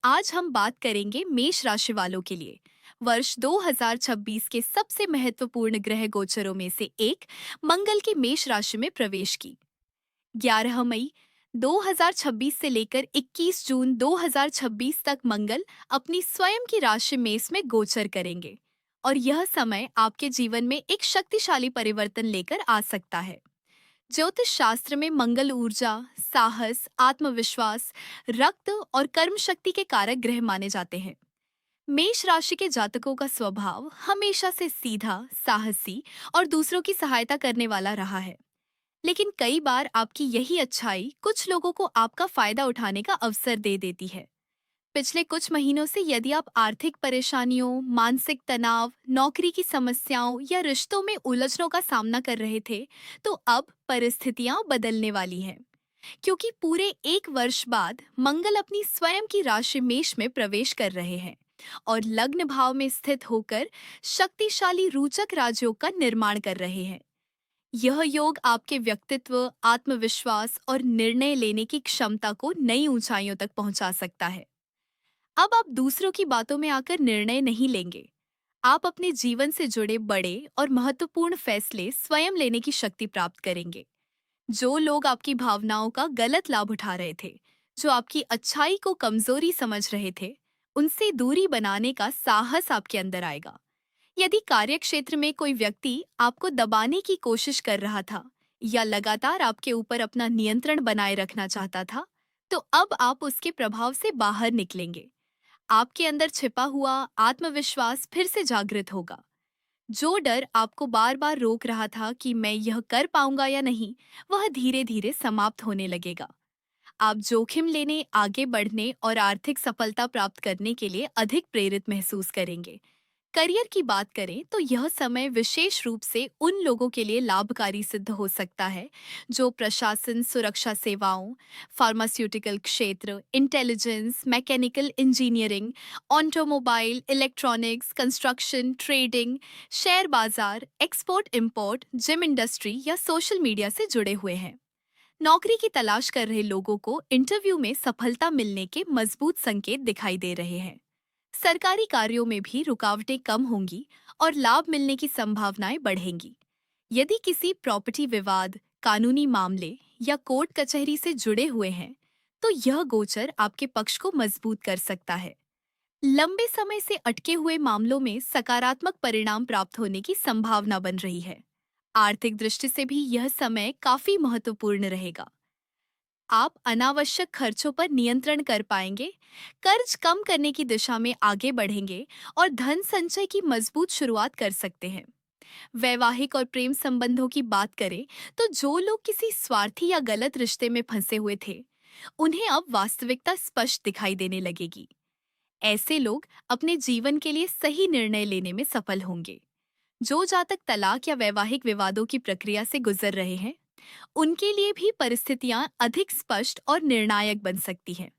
आज हम बात करेंगे मेष राशि वालों के लिए। वर्ष 2026 के सबसे महत्वपूर्ण ग्रह गोचरों में से एक मंगल के मेष राशि में प्रवेश की 11 मई 2026 से लेकर 21 जून 2026 तक मंगल अपनी स्वयं की राशि मेष में गोचर करेंगे और यह समय आपके जीवन में एक शक्तिशाली परिवर्तन लेकर आ सकता है। ज्योतिष शास्त्र में मंगल ऊर्जा, साहस, आत्मविश्वास, रक्त और कर्म शक्ति के कारक ग्रह माने जाते हैं। मेष राशि के जातकों का स्वभाव हमेशा से सीधा, साहसी और दूसरों की सहायता करने वाला रहा है। लेकिन कई बार आपकी यही अच्छाई कुछ लोगों को आपका फायदा उठाने का अवसर दे देती है। पिछले कुछ महीनों से यदि आप आर्थिक परेशानियों, मानसिक तनाव, नौकरी की समस्याओं या रिश्तों में उलझनों का सामना कर रहे थे, तो अब परिस्थितियां बदलने वाली हैं, क्योंकि पूरे एक वर्ष बाद मंगल अपनी स्वयं की राशि मेष में प्रवेश कर रहे हैं और लग्न भाव में स्थित होकर शक्तिशाली रोचक राजयोग का निर्माण कर रहे हैं। यह योग आपके व्यक्तित्व, आत्मविश्वास और निर्णय लेने की क्षमता को नई ऊंचाइयों तक पहुंचा सकता है। अब आप दूसरों की बातों में आकर निर्णय नहीं लेंगे। आप अपने जीवन से जुड़े बड़े और महत्वपूर्ण फैसले स्वयं लेने की शक्ति प्राप्त करेंगे। जो लोग आपकी भावनाओं का गलत लाभ उठा रहे थे, जो आपकी अच्छाई को कमजोरी समझ रहे थे, उनसे दूरी बनाने का साहस आपके अंदर आएगा। यदि कार्यक्षेत्र में कोई व्यक्ति आपको दबाने की कोशिश कर रहा था या लगातार आपके ऊपर अपना नियंत्रण बनाए रखना चाहता था, तो अब आप उसके प्रभाव से बाहर निकलेंगे। आपके अंदर छिपा हुआ आत्मविश्वास फिर से जागृत होगा। जो डर आपको बार बार रोक रहा था कि मैं यह कर पाऊंगा या नहीं, वह धीरे धीरे समाप्त होने लगेगा। आप जोखिम लेने, आगे बढ़ने और आर्थिक सफलता प्राप्त करने के लिए अधिक प्रेरित महसूस करेंगे। करियर की बात करें तो यह समय विशेष रूप से उन लोगों के लिए लाभकारी सिद्ध हो सकता है जो प्रशासन, सुरक्षा सेवाओं, फार्मास्यूटिकल क्षेत्र, intelligence, mechanical engineering, automobile, electronics, construction, trading, share बाजार, एक्सपोर्ट इंपोर्ट, जिम इंडस्ट्री या सोशल मीडिया से जुड़े हुए हैं। नौकरी की तलाश कर रहे लोगों को इंटरव्यू में सफलता मिलने के मजबूत संकेत दिखाई दे रहे हैं। सरकारी कार्यों में भी रुकावटें कम होंगी और लाभ मिलने की संभावनाएं बढ़ेंगी। यदि किसी प्रॉपर्टी विवाद, कानूनी मामले या कोर्ट कचहरी से जुड़े हुए हैं, तो यह गोचर आपके पक्ष को मजबूत कर सकता है। लंबे समय से अटके हुए मामलों में सकारात्मक परिणाम प्राप्त होने की संभावना बन रही है। आर्थिक दृष्टि से भी यह समय काफी महत्वपूर्ण रहेगा। आप अनावश्यक खर्चों पर नियंत्रण कर पाएंगे, कर्ज कम करने की दिशा में आगे बढ़ेंगे और धन संचय की मजबूत शुरुआत कर सकते हैं। वैवाहिक और प्रेम संबंधों की बात करें तो जो लोग किसी स्वार्थी या गलत रिश्ते में फंसे हुए थे, उन्हें अब वास्तविकता स्पष्ट दिखाई देने लगेगी। ऐसे लोग अपने जीवन के लिए सही निर्णय लेने में सफल होंगे। जो जातक तलाक या वैवाहिक विवादों की प्रक्रिया से गुजर रहे हैं, उनके लिए भी परिस्थितियां अधिक स्पष्ट और निर्णायक बन सकती हैं।